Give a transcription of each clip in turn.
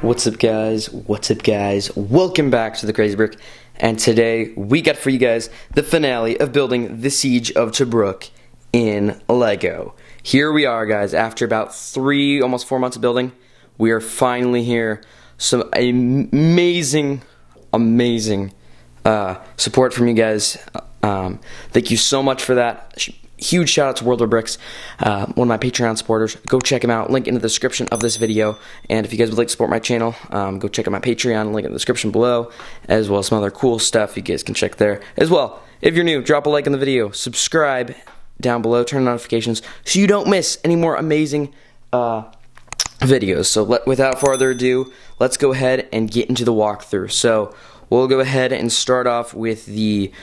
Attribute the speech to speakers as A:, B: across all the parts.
A: What's up guys, welcome back to the Crazy Brick, and today we got for you guys the finale of building the Siege of Tobruk in Lego. Here we are guys, after about 3, almost 4 months of building, we are finally here. Some amazing support from you guys. Thank you so much for that. Huge shout out to WW2, one of my Patreon supporters. Go check him out, link in the description of this video. And if you guys would like to support my channel, go check out my Patreon, link in the description below, as well as some other cool stuff you guys can check there as well. If you're new, drop a like on the video, subscribe down below, turn on notifications so you don't miss any more amazing videos. So without further ado, let's go ahead and get into the walkthrough. So we'll go ahead and start off with the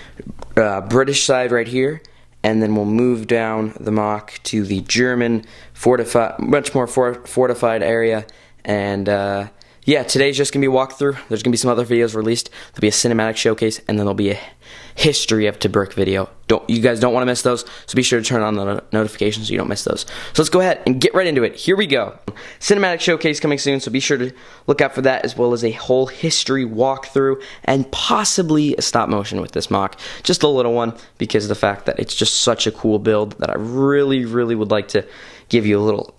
A: British side right here. And then we'll move down the mock to the German much more fortified area. And yeah, today's just gonna be a walkthrough. There's gonna be some other videos released. There'll be a cinematic showcase, and then there'll be a history of Tobruk video. You guys don't want to miss those, so be sure to turn on the notifications so you don't miss those. So let's go ahead and get right into it. Here we go. Cinematic showcase coming soon, so be sure to look out for that, as well as a whole history walkthrough and possibly a stop motion with this mock. Just a little one, because of the fact that it's just such a cool build that I really would like to give you a little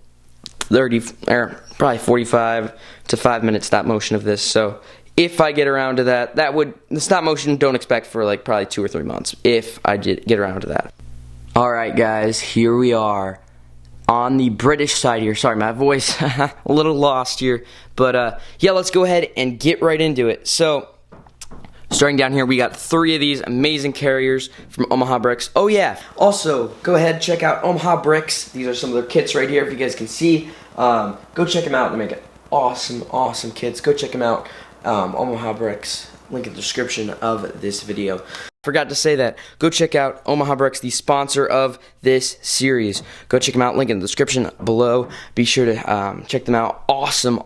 A: 30 or probably 45 to 5 minute stop motion of this. So if I get around to that, the stop motion don't expect for like probably 2 or 3 months if I did get around to that. Alright guys, here we are on the British side here. Sorry, my voice a little lost here, but yeah, let's go ahead and get right into it. So starting down here, we got 3 of these amazing carriers from Omaha Bricks. Oh yeah, also go ahead, check out Omaha Bricks. These are some of their kits right here, if you guys can see. Go check them out. They make awesome kits. Go check them out. Omaha Bricks, link in the description of this video. Forgot to say that. Go check out Omaha Bricks, the sponsor of this series. Go check them out, link in the description below. Be sure to check them out. Awesome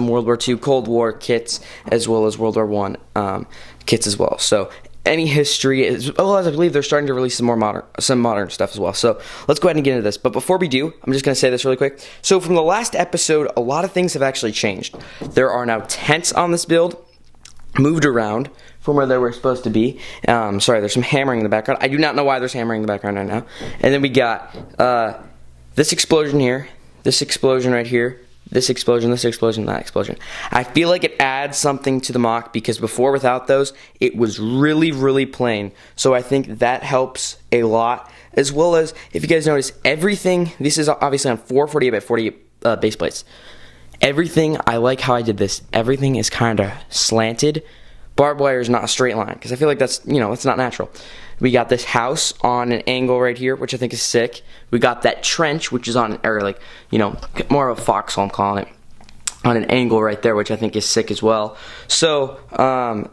A: World War II, Cold War kits, as well as World War I kits as well. So any history, as well as I believe they're starting to release some modern stuff as well. So let's go ahead and get into this. But before we do, I'm just going to say this really quick. So from the last episode, a lot of things have actually changed. There are now tents on this build, moved around from where they were supposed to be. Sorry, there's some hammering in the background. I do not know why there's hammering in the background right now. And then we got this explosion here, this explosion right here, this explosion, that explosion. I feel like it adds something to the mock, because before, without those, it was really plain. So I think that helps a lot, as well as, if you guys notice, everything, this is obviously on 448 by 48 base plates. Everything, I like how I did this. Everything is kind of slanted. Barbed wire is not a straight line, because I feel like that's, it's not natural. We got this house on an angle right here, which I think is sick. We got that trench, which is on, or like, more of a foxhole, I'm calling it, on an angle right there, which I think is sick as well. So,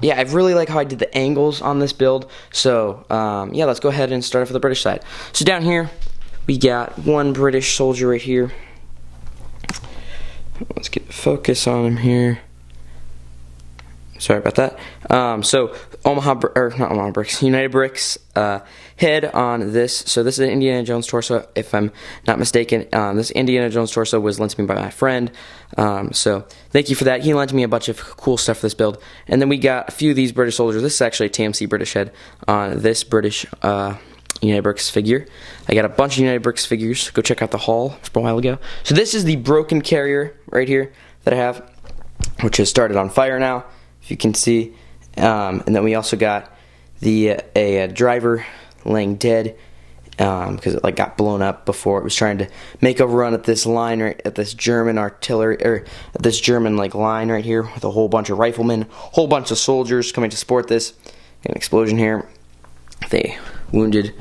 A: yeah, I really like how I did the angles on this build. So, yeah, let's go ahead and start off with the British side. So down here, we got one British soldier right here. Let's get the focus on him here. Sorry about that. So not Omaha Bricks, United Bricks head on this. So this is an Indiana Jones torso, if I'm not mistaken. This Indiana Jones torso was lent to me by my friend. So thank you for that. He lent me a bunch of cool stuff for this build. And then we got a few of these British soldiers. This is actually a TMC British head on this British United Bricks figure. I got a bunch of United Bricks figures. Go check out the haul from a while ago. So this is the broken carrier right here that I have, which has started on fire now, if you can see. And then we also got a driver laying dead because it got blown up before it was trying to make a run at this line, right at this German artillery, or at this German line right here, with a whole bunch of riflemen, whole bunch of soldiers coming to support this. An explosion here. They wounded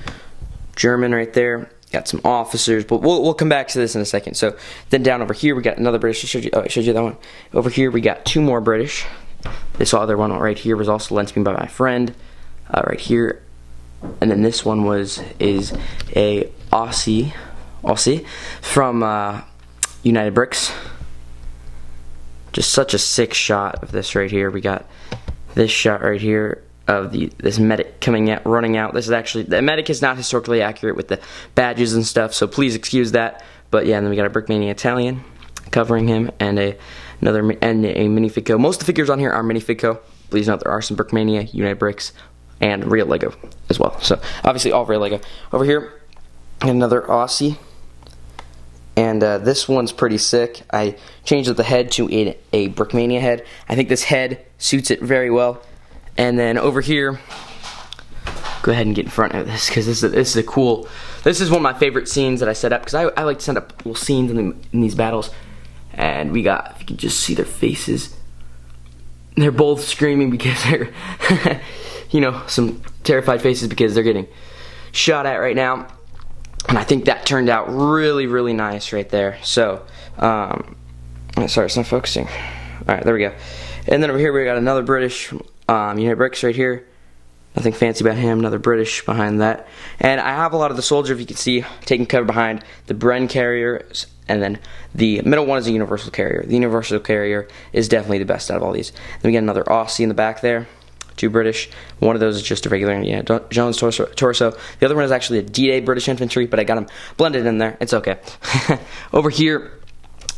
A: German right there. Got some officers, but we'll come back to this in a second. So then down over here we got another British. I showed you that one. Over here we got 2 more British. This other one right here was also lent to me by my friend, right here. And then this one is a Aussie from United Bricks. Just such a sick shot of this right here. We got this shot right here of this medic coming out, running out. This is actually, the medic is not historically accurate with the badges and stuff, so please excuse that. But yeah, and then we got a Brickmania Italian covering him, and a and a minifig. Most of the figures on here are minifig. Please note there are some Brickmania, United Bricks, and real Lego as well. So obviously all real Lego. Over here, another Aussie. And this one's pretty sick. I changed the head to a Brickmania head. I think this head suits it very well. And then over here, go ahead and get in front of this because this is a cool. This is one of my favorite scenes that I set up because I like to set up little scenes in these battles. And we got, if you can just see their faces, they're both screaming because they're, you know, some terrified faces because they're getting shot at right now. And I think that turned out really, really nice right there. So, sorry, it's not focusing. Alright, there we go. And then over here we got another British United Bricks right here. Nothing fancy about him, another British behind that. And I have a lot of the soldier, if you can see, taking cover behind the Bren carriers. And then the middle one is a universal carrier. The universal carrier is definitely the best out of all these. Then we get another Aussie in the back there. 2 British. One of those is just a regular, Jones torso. The other one is actually a D-Day British infantry, but I got them blended in there. It's okay. Over here,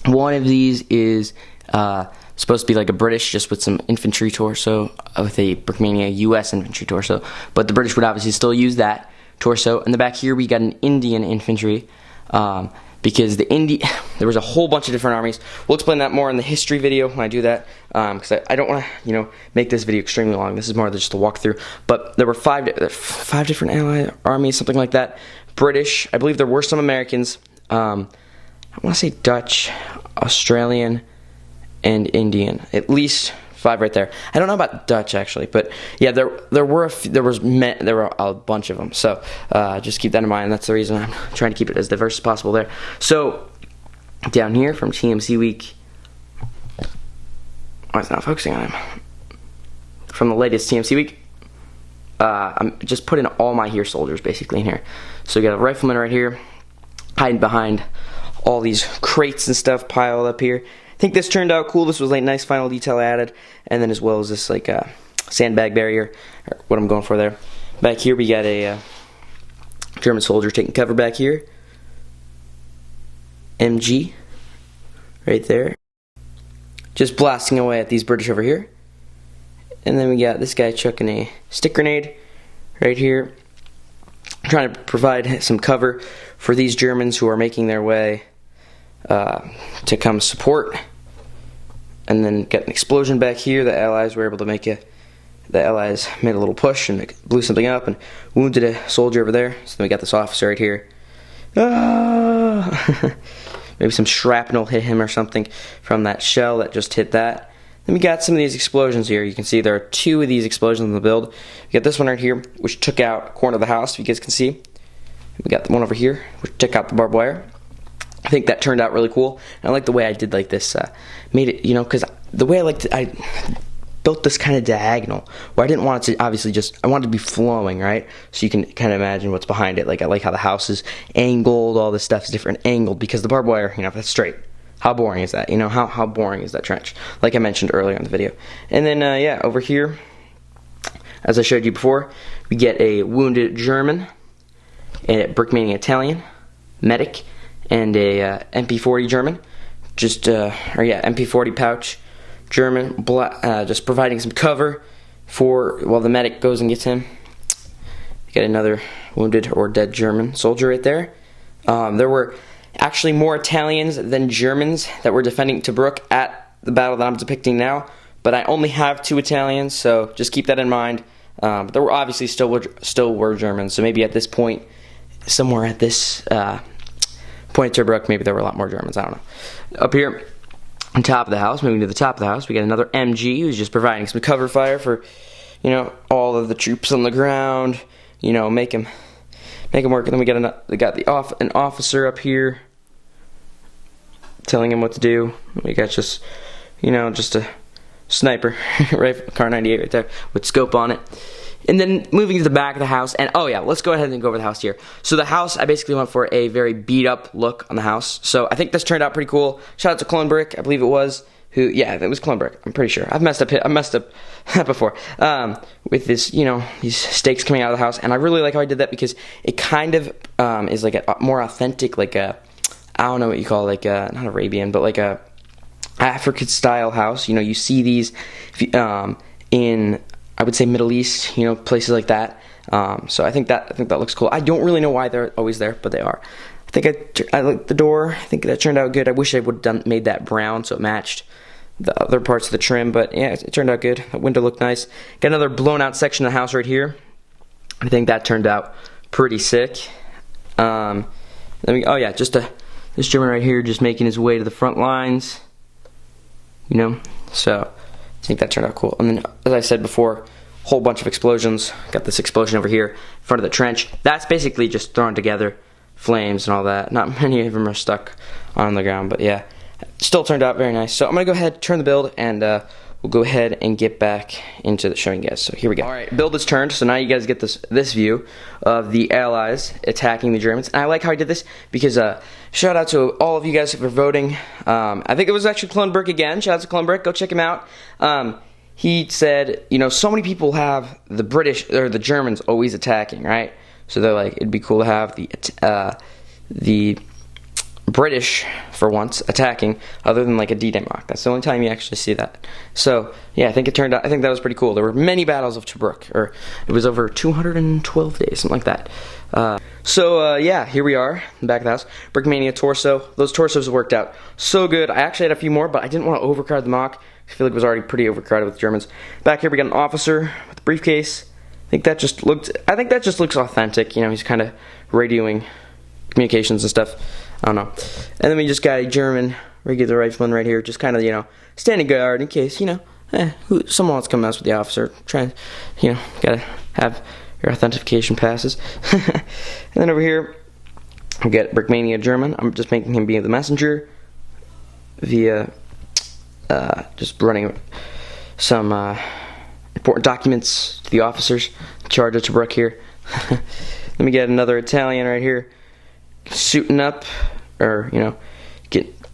A: one of these is supposed to be like a British, just with some infantry torso, with a Brickmania US infantry torso. But the British would obviously still use that torso. In the back here, we got an Indian infantry. Because there was a whole bunch of different armies. We'll explain that more in the history video when I do that, because I don't want to, make this video extremely long. This is more than just a walkthrough. But there were five different Allied armies, something like that. British, I believe there were some Americans. I want to say Dutch, Australian, and Indian. At least 5 right there. I don't know about Dutch actually, but yeah, there were a bunch of them. So just keep that in mind. That's the reason I'm trying to keep it as diverse as possible there. So down here from TMC Week, oh, it's not focusing on him. From the latest TMC Week, I'm just putting all my here soldiers basically in here. So we got a rifleman right here, hiding behind all these crates and stuff piled up here. I think this turned out cool. This was like nice final detail added, and then as well as this like sandbag barrier, or what I'm going for there. Back here we got a German soldier taking cover back here. MG right there, just blasting away at these British over here. And then we got this guy chucking a stick grenade right here, trying to provide some cover for these Germans who are making their way to come support. And then got an explosion back here. The Allies were able to make the Allies made a little push and blew something up and wounded a soldier over there. So then we got this officer right here. Ah! Maybe some shrapnel hit him or something from that shell that just hit that. Then we got some of these explosions here. You can see there are 2 of these explosions in the build. We got this one right here, which took out a corner of the house, if you guys can see. We got the one over here, which took out the barbed wire. I think that turned out really cool. And I like the way I did like this, made it, because the way I built this kind of diagonal, where I didn't want it to obviously I wanted it to be flowing, right? So you can kind of imagine what's behind it. Like I like how the house is angled, all this stuff is different angled, because the barbed wire, if that's straight, how boring is that? How boring is that trench? Like I mentioned earlier in the video. And then, yeah, over here, as I showed you before, we get a wounded German, a Brickmania Italian, medic, and a MP40 German, MP40 pouch German, just providing some cover while the medic goes and gets him. You got another wounded or dead German soldier right there. There were actually more Italians than Germans that were defending Tobruk at the battle that I'm depicting now, but I only have 2 Italians, so just keep that in mind. But there were obviously still were Germans, so maybe at this point, somewhere at this point of Tobruk, maybe there were a lot more Germans, I don't know. Up here on top of the house, moving to the top of the house, we got another MG who's just providing some cover fire for, all of the troops on the ground, make them work. And then we got an officer up here telling him what to do. We got just a sniper rifle, Car 98 right there with scope on it. And then moving to the back of the house, and oh yeah, let's go ahead and go over the house here. So the house, I basically went for a very beat up look on the house. So I think this turned out pretty cool. Shout out to Clone Brick, I believe it was, yeah, it was Clone Brick, I'm pretty sure. I messed up before, with this, these stakes coming out of the house, and I really like how I did that because it kind of is like a more authentic, like a, I don't know what you call it, like a, not Arabian, but like a, African-style house. You know, you see these in, I would say, Middle East, you know, places like that. So I think that looks cool. I don't really know why they're always there, but they are. I think I like the door. I think that turned out good. I wish I would have made that brown so it matched the other parts of the trim, but yeah, it turned out good. The window looked nice. Got another blown out section of the house right here. I think that turned out pretty sick. Oh yeah, just this German right here, just making his way to the front lines. You know, so I think that turned out cool. And then, as I said before, whole bunch of explosions. Got this explosion over here in front of the trench. That's basically just thrown together, flames and all that. Not many of them are stuck on the ground, but yeah, still turned out very nice. So I'm gonna go ahead, turn the build, and we'll go ahead and get back into showing you guys. So here we go. All right, build is turned. So now you guys get this view of the Allies attacking the Germans. And I like how I did this because shout out to all of you guys for voting. I think it was actually Tobruk again. Shout out to Tobruk. Go check him out. He said, you know, so many people have the British or the Germans always attacking, right? So they're like, it'd be cool to have the British for once attacking, other than like a D-Day mock. That's the only time you actually see that. So yeah, I think that was pretty cool. There were many battles of Tobruk, or it was over 212 days, something like that. Yeah, here we are, back of the house. Brickmania torso. Those torsos worked out so good. I actually had a few more, but I didn't want to overcrowd the mock. I feel like it was already pretty overcrowded with Germans. Back here we got an officer with a briefcase. I think that just looks authentic. You know, he's kind of radioing communications and stuff. I don't know. And then we just got a German regular rifleman right here, just kind of, you know, standing guard in case, you know, someone wants to come mess with the officer. Gotta have your authentication passes. And then over here, we got Brickmania German. I'm just making him be the messenger via just running some important documents to the officers in charge of Tobruk here. Let me get another Italian right here, suiting up, or you know,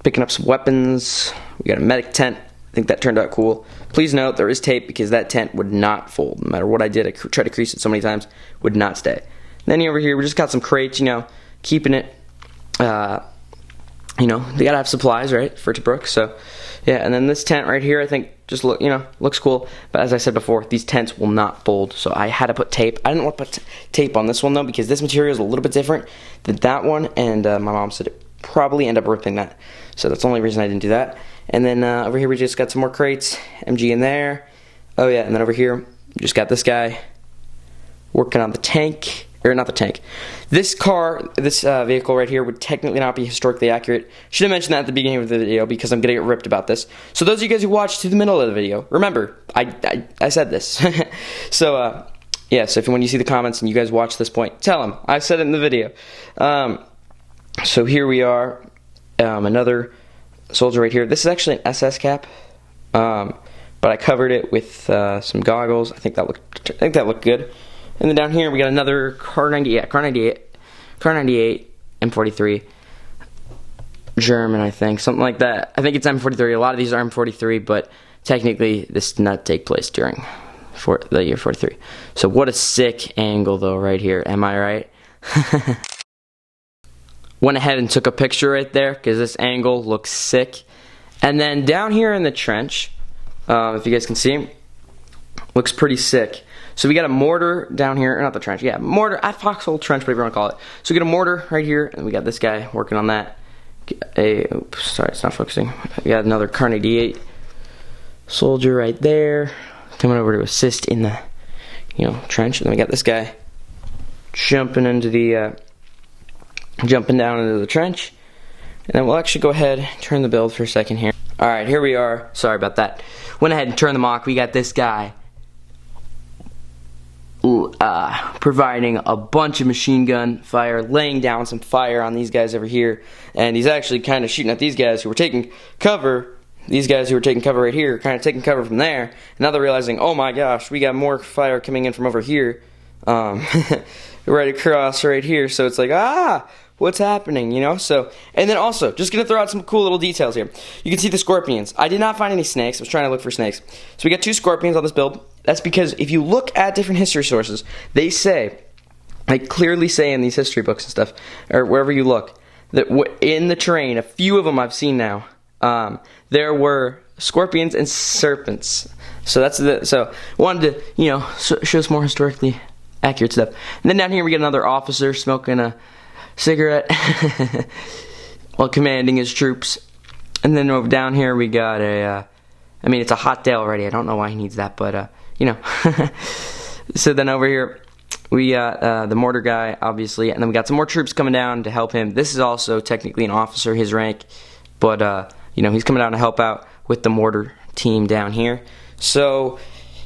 A: picking up some weapons. We got a medic tent. I think that turned out cool. Please note there is tape because that tent would not fold. No matter what I did, I tried to crease it so many times, would not stay. And then over here, we just got some crates, you know, keeping it. You know, they gotta have supplies, right, for Tobruk. So yeah, and then this tent right here, I think just looks cool. But as I said before, these tents will not fold, so I had to put tape. I didn't want to put tape on this one though because this material is a little bit different than that one, and my mom said it probably end up ripping that. So that's the only reason I didn't do that. And then over here we just got some more crates, MG in there. Oh yeah, and then over here we just got this guy working on the tank. Or not the tank. This vehicle right here would technically not be historically accurate. Should have mentioned that at the beginning of the video because I'm gonna get ripped about this. So those of you guys who watched to the middle of the video, remember, I said this. So yeah, so when you see the comments and you guys watch this point, tell them I said it in the video. So here we are, another soldier right here. This is actually an SS cap, but I covered it with some goggles. I think that looked good. And then down here we got another Car 98 M43 German, I think, something like that. I think it's M43. A lot of these are M43, but technically this did not take place during the year 43. So what a sick angle though, right here. Am I right? Went ahead and took a picture right there because this angle looks sick. And then down here in the trench, if you guys can see, looks pretty sick. So we got a mortar down here, or not the trench, yeah, mortar, foxhole trench, whatever you want to call it. So we got a mortar right here, and we got this guy working on that. Oops, sorry, it's not focusing. We got another Car 98 soldier right there, coming over to assist in the, you know, trench. And then we got this guy jumping into the, jumping down into the trench. And then we'll actually go ahead and turn the build for a second here. All right, here we are. Sorry about that. Went ahead and turned the mock. We got this guy providing a bunch of machine gun fire, laying down some fire on these guys over here, and he's actually kind of shooting at these guys who were taking cover. These guys who were taking cover right here, kind of taking cover from there. And now they're realizing, oh my gosh, we got more fire coming in from over here, right across right here. So it's like, what's happening, you know? So, and then also, just gonna throw out some cool little details here. You can see the scorpions. I did not find any snakes. I was trying to look for snakes. So we got 2 scorpions on this build. That's because if you look at different history sources, they clearly say in these history books and stuff, or wherever you look, that in the terrain, a few of them I've seen now, there were scorpions and serpents. So wanted to show some more historically accurate stuff. And then down here we get another officer smoking a cigarette while commanding his troops. And then over down here we got it's a hot day already. I don't know why he needs that, but So then over here we got the mortar guy, obviously, and then we got some more troops coming down to help him. This is also technically an officer, his rank, but he's coming down to help out with the mortar team down here. So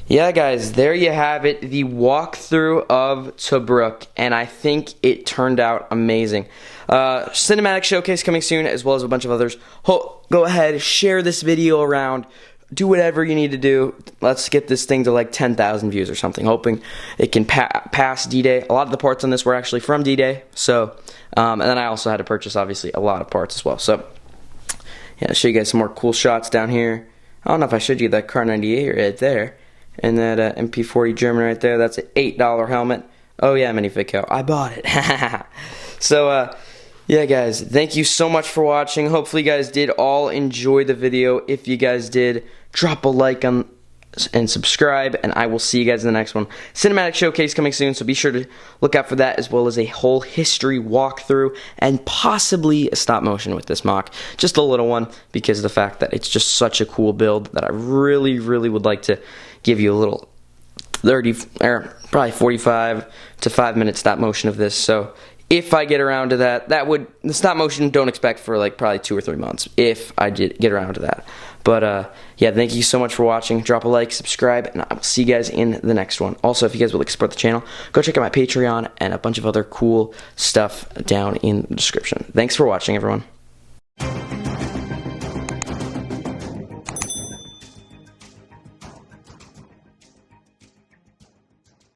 A: yeah, guys, there you have it, the walkthrough of Tobruk, and I think it turned out amazing. Cinematic showcase coming soon, as well as a bunch of others. Go ahead, share this video around, do whatever you need to do. Let's get this thing to like 10,000 views or something, hoping it can pass D-Day. A lot of the parts on this were actually from D-Day, so and then I also had to purchase, obviously, a lot of parts as well. So yeah, I'll show you guys some more cool shots down here. I don't know if I showed you that Car 98 right there, and that MP40 German right there. That's an $8 helmet. Oh yeah, minifig cow, I bought it. So yeah, guys, thank you so much for watching. Hopefully you guys did all enjoy the video. If you guys did, drop a like and subscribe, and I will see you guys in the next one. Cinematic showcase coming soon, so be sure to look out for that, as well as a whole history walkthrough and possibly a stop motion with this mock. Just a little one, because of the fact that it's just such a cool build that I really, really would like to give you a little 30 or probably 45 to 5-minute stop motion of this. So if I get around to that, the stop motion don't expect for like probably 2 or 3 months if I did get around to that. But yeah, thank you so much for watching. Drop a like, subscribe, and I will see you guys in the next one. Also, if you guys would like to support the channel, go check out my Patreon and a bunch of other cool stuff down in the description. Thanks for watching, everyone.